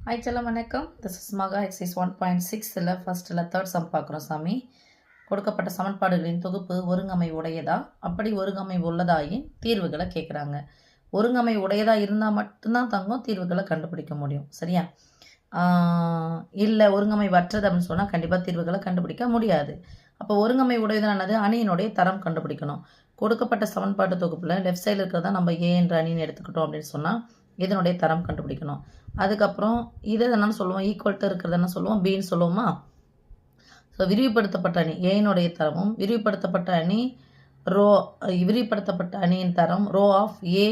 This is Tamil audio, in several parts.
ஹாய் செல்லம் வணக்கம். திஸ் இஸ் மகா எக்ஸைஸ் 1.6 ஃபர்ஸ்ட்டில் தேர்ட் சம் பார்க்குறோம் சாமி. கொடுக்கப்பட்ட சமன்பாடுகளின் தொகுப்பு ஒருங்கமை உடையதா, அப்படி ஒருங்கமை உள்ளதாயின் தீர்வுகளை கேட்குறாங்க. ஒருங்கமை உடையதாக இருந்தால் மட்டும்தான் தங்கம் தீர்வுகளை கண்டுபிடிக்க முடியும். சரியா? இல்லை ஒருங்கமை வற்றது அப்படின்னு சொன்னால் கண்டிப்பாக தீர்வுகளை கண்டுபிடிக்க முடியாது. அப்போ ஒருங்கமை உடையதானது அணியினுடைய தரம் கண்டுபிடிக்கணும். கொடுக்கப்பட்ட சமன்பாட்டு தொகுப்பில் லெஃப்ட் சைடில் இருக்கிறதா நம்ம ஏ என்ற அணின்னு எடுத்துக்கிட்டோம் அப்படின்னு சொன்னால் இதனுடைய தரம் கண்டுபிடிக்கணும். அதுக்கப்புறம் இதை என்னன்னு சொல்லுவோம், ஈக்குவல்ட்டு இருக்கிறது என்ன சொல்லுவோம், பின்னு சொல்லுவோமா. ஸோ விரிவுபடுத்தப்பட்ட அணி ஏனுடைய தரமும் விரிவுபடுத்தப்பட்ட அணி விரிவுபடுத்தப்பட்ட அணியின் தரம் ரோ ஆஃப் ஏ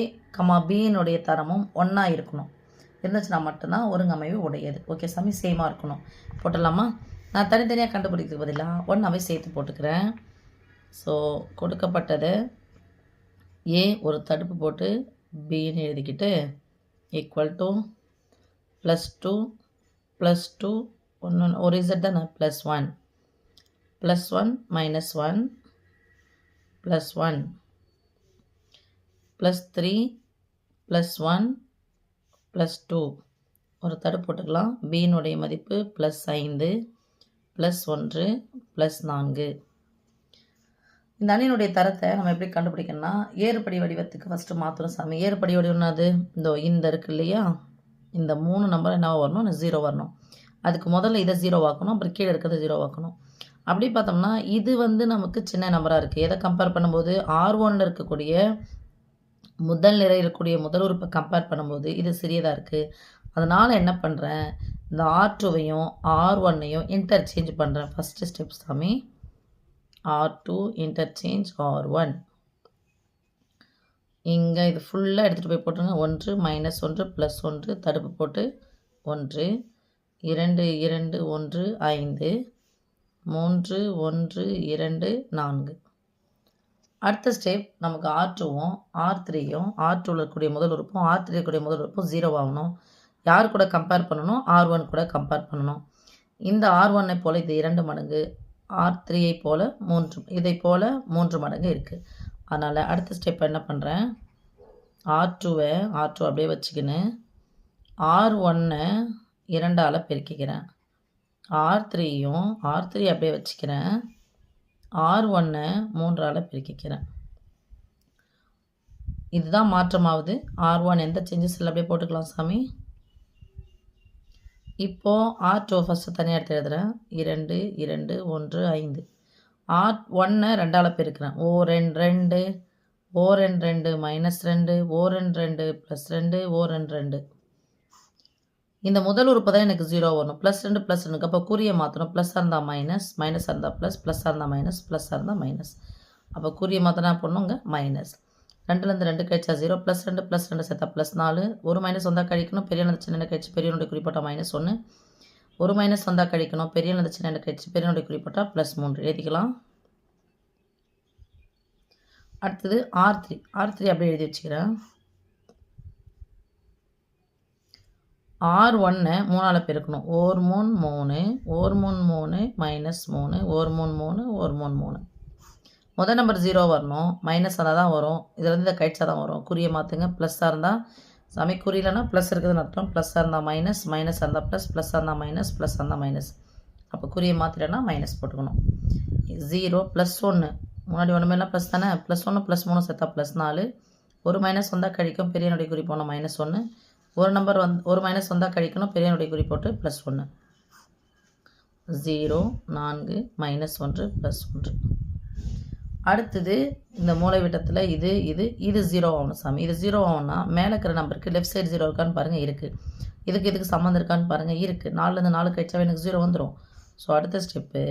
பியினுடைய தரமும் ஒன்றா இருக்கணும். இருந்துச்சுன்னா மட்டும்தான் ஒருங்கமைவு உடையது. ஓகே சாமி, சேமாக இருக்கணும். போட்டுடலாமா? நான் தனித்தனியாக கண்டுபிடிக்கிறதுக்கு பதிலாக ஒன்றாவே சேர்த்து போட்டுக்கிறேன். ஸோ கொடுக்கப்பட்டது ஏ ஒரு தடுப்பு போட்டு பின்னு எழுதிக்கிட்டு ஈக்குவல் டு +2 +2 ஒன்று ஒரு இசட் தானே +1 +1 -1 +1 +3 +1 +2 ஒரு தடுப்பு போட்டுக்கலாம். பியினுடைய மதிப்பு +5 +1 +4. இந்த அணியினுடைய தரத்தை நம்ம எப்படி கண்டுபிடிக்கணும்னா ஏறுபடி வடிவத்துக்கு ஃபஸ்ட்டு மாற்றணும் சாமி. ஏறுபடி வடிவம்னாது இந்த இருக்குது இல்லையா, இந்த 3 நம்பர் என்ன வரணும், 0 வரணும். அதுக்கு முதல்ல இதை 0 ஆக்கணும், அப்புறம் கீழே இருக்கிறத 0 ஆக்கணும். அப்படி பார்த்தோம்னா இது நமக்கு சின்ன நம்பராக இருக்குது. எதை கம்பேர் பண்ணும்போது R1 இருக்கக்கூடிய முதல் நிலை இருக்கக்கூடிய முதல் உறுப்பை கம்பேர் பண்ணும்போது இது சிறியதாக இருக்குது. அதனால் என்ன பண்ணுறேன், இந்த R2வையும் R1ஐயும் இன்டர்சேஞ்ச் பண்ணுறேன். ஃபஸ்ட்டு ஸ்டெப் சாமி. R2 interchange R1. இங்கே இது ஃபுல்லாக எடுத்துகிட்டு போய் போட்டுருங்க. 1 -1 +1 தடுப்பு போட்டு 1 2 2 1 5 3 1 2 4. அடுத்த ஸ்டெப் நமக்கு R2வும் R3யும் R2வில் இருக்கக்கூடிய முதல் உறுப்பும் R3 இருக்கக்கூடிய முதல் உறுப்பும் 0 ஆகணும். யார் கூட கம்பேர் பண்ணணும், R1 கூட கம்பேர் பண்ணணும். இந்த R1ஐ போல் இது 2 மடங்கு, R3ஐ போல் 3, இதை போல் 3 மடங்கு இருக்குது. அதனால் அடுத்த ஸ்டெப் என்ன பண்ணுறேன், R2 அப்படியே வச்சுக்கின்னு R1 2ஆல் பெருக்கிக்கிறேன். R3 அப்படியே வச்சுக்கிறேன். R1 3ஆல் பெருக்கிக்கிறேன். இதுதான் மாற்றமாகுது. R1 எந்த சேஞ்சஸ் இல்லை, அப்படியே போட்டுக்கலாம் சாமி. இப்போது R2 ஃபஸ்ட்டு தனியாக எடுத்து எழுதுகிறேன். 2 2 1 5. R1 2ஆல் பெருக்கிறேன். O2 2 O2 2 -2 O2 2 +2 O2 2. இந்த முதல் உறுப்பு தான் எனக்கு 0 வரணும். +2 +2 அப்போ குறியை மாற்றணும். ப்ளஸ்ஸாக இருந்தால் மைனஸ், மைனஸாக இருந்தால் ப்ளஸ், ப்ளஸ்ஸாக இருந்தால் மைனஸ், ப்ளஸ்ஸாக இருந்தால் மைனஸ். அப்போ குறியை மாற்றினா போடணுங்க மைனஸ். 2லேருந்து 2 கழிச்சா 0 +2 +2 சேர்த்தா +4. ஒரு மைனஸ் வந்தால் கழிக்கணும். பெரியனது சின்ன கழிச்சு பெரியனுடைய குறிப்பிட்ட -1. ஒரு மைனஸ் வந்தால் கழிக்கணும். பெரியனது சின்ன கழிச்சு பெரியனுடைய குறிப்பிட்டா +3 எழுதிக்கலாம். அடுத்தது R3 அப்படியே எழுதி வச்சுக்கிறேன். R1 3ஆல் பெருக்கணும். 1 3 3 1 3 3 -3 1 3 3 1 3 3. முதல் நம்பர் 0 வரணும். மைனஸ் வந்தால் தான் வரும். இதில் இதை கழிச்சா தான் வரும். குறியை மாற்றுங்க. ப்ளஸ்ஸாக இருந்தால் சாமி குறியிலனா ப்ளஸ் இருக்குதுன்னு அர்த்தம். ப்ளஸ்ஸாக இருந்தால் மைனஸ், மைனஸாக இருந்தால் ப்ளஸ், ப்ளஸ்ஸாக இருந்தால் மைனஸ், ப்ளஸ்ஸாக இருந்தால் மைனஸ். அப்போ குறியை மாற்றிட்டேன்னா மைனஸ் போட்டுக்கணும். 0 +1 முன்னாடி ஒன்றுமேலாம் ப்ளஸ் தானே. +1 +3 சேர்த்தா +4. ஒரு மைனஸ் வந்தால் கழிக்கும். பெரியனுடைய குறி போனால் -1. ஒரு நம்பர் ஒரு மைனஸ் வந்தால் கழிக்கணும். பெரியனுடைய குறி போட்டு +1. 0 4 -1 +1. அடுத்தது இந்த மூலை விட்டத்தில் இது 0 ஆகணும் சாமி. இது 0 ஆகும்னா மேலே இருக்கிற நம்பருக்கு லெஃப்ட் சைடு 0 இருக்கான்னு பாருங்கள், இருக்குது. இதுக்கு சம்மந்தம் இருக்கான்னு பாருங்கள், இருக்குது. 4லேருந்து 4 கழிச்சா எனக்கு 0 வந்துடும். ஸோ அடுத்த ஸ்டெப்பு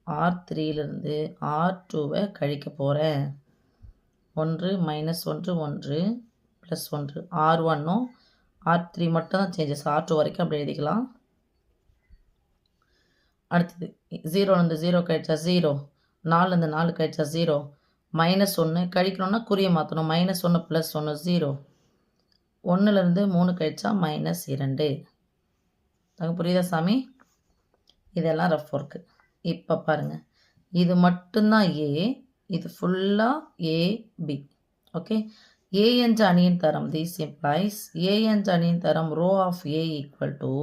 R3லேருந்து R2வை கழிக்க போகிறேன். 1 -1 1 +1. R1ம் R3 மட்டும் தான் சேஞ்சஸ். R2 வரைக்கும் அப்படி எழுதிக்கலாம். அடுத்தது 0லேருந்து 0 கழிச்சா 0, 4லேருந்து 4 கழிச்சா 0, -1 கழிக்கணும்னா குறியை மாற்றணும். -1 +1 0, 1லேருந்து 3 கழிச்சா -2. புரியுதா சாமி? இதெல்லாம் ரஃப் ஒர்க்கு. இப்போ பாருங்கள், இது மட்டும்தான் ஏ, இது ஃபுல்லாக ஏபி. ஓகே, A என்ற அணியின் தரம் this implies A என்ற அணியின் தரம் row of A equal to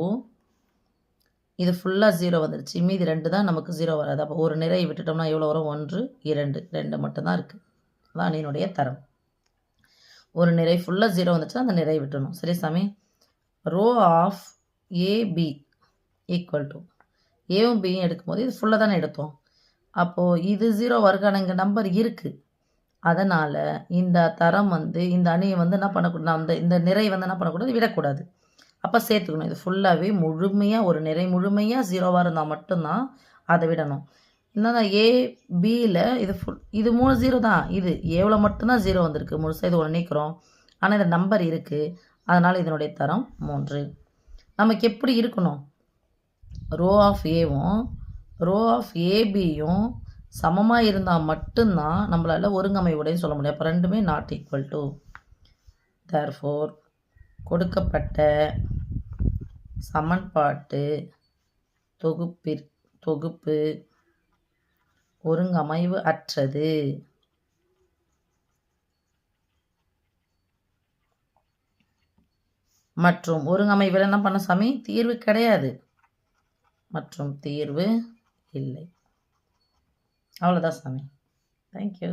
இது ஃபுல்லாக 0 வந்துருச்சு, மீதி 2 தான் நமக்கு 0 வராது. அப்போ ஒரு நிரை விட்டுட்டோம்னா எவ்வளோ வரும்? 1 2 2 மட்டும்தான் இருக்குது. அதான் அணியினுடைய தரம். ஒரு நிரை ஃபுல்லாக 0 வந்துச்சுன்னா அந்த நிரை விட்டுணும். சரி சாமி. Row of AB equal to ஏவும் பியும் எடுக்கும்போது இது ஃபுல்லாக தானே எடுத்தோம். அப்போது இது 0 வருகான இங்கே நம்பர் இருக்குது. அதனால் இந்த தரம் வந்து இந்த அணியை வந்து என்ன பண்ணக்கூடாது, இந்த நிரை வந்து என்ன பண்ணக்கூடாது, விடக்கூடாது. அப்போ சேர்த்துக்கணும். இது ஃபுல்லாகவே முழுமையாக ஒரு நிரை முழுமையாக 0வாக இருந்தால் மட்டும்தான் அதை விடணும். என்னன்னா ஏபியில் இது 3 0 தான். இது ஏவில் மட்டும்தான் 0 வந்திருக்கு. முழுசாக இது ஒன்று நீக்கிறோம். ஆனால் இந்த நம்பர் இருக்குது. அதனால் இதனுடைய தரம் 3. நமக்கு எப்படி இருக்கணும்? ரோ ஆஃப் ஏவும் ரோ ஆஃப் ஏபியும் சமமாக இருந்தால் மட்டும்தான் நம்மளால் ஒருங்கமைவுடையன்னு சொல்ல முடியும். அப்போ ரெண்டுமே நாட் ஈக்குவல் டு. தேர்ஃபோர் கொடுக்கப்பட்ட சமன்பாட்டு தொகுப்பு ஒருங்கமைவு அற்றது. மற்றும் ஒருங்கமைவில் என்ன பண்ண சாமி? தீர்வு கிடையாது மற்றும் தீர்வு இல்லை. அவ்வளோதான் சாமி. தேங்க்யூ.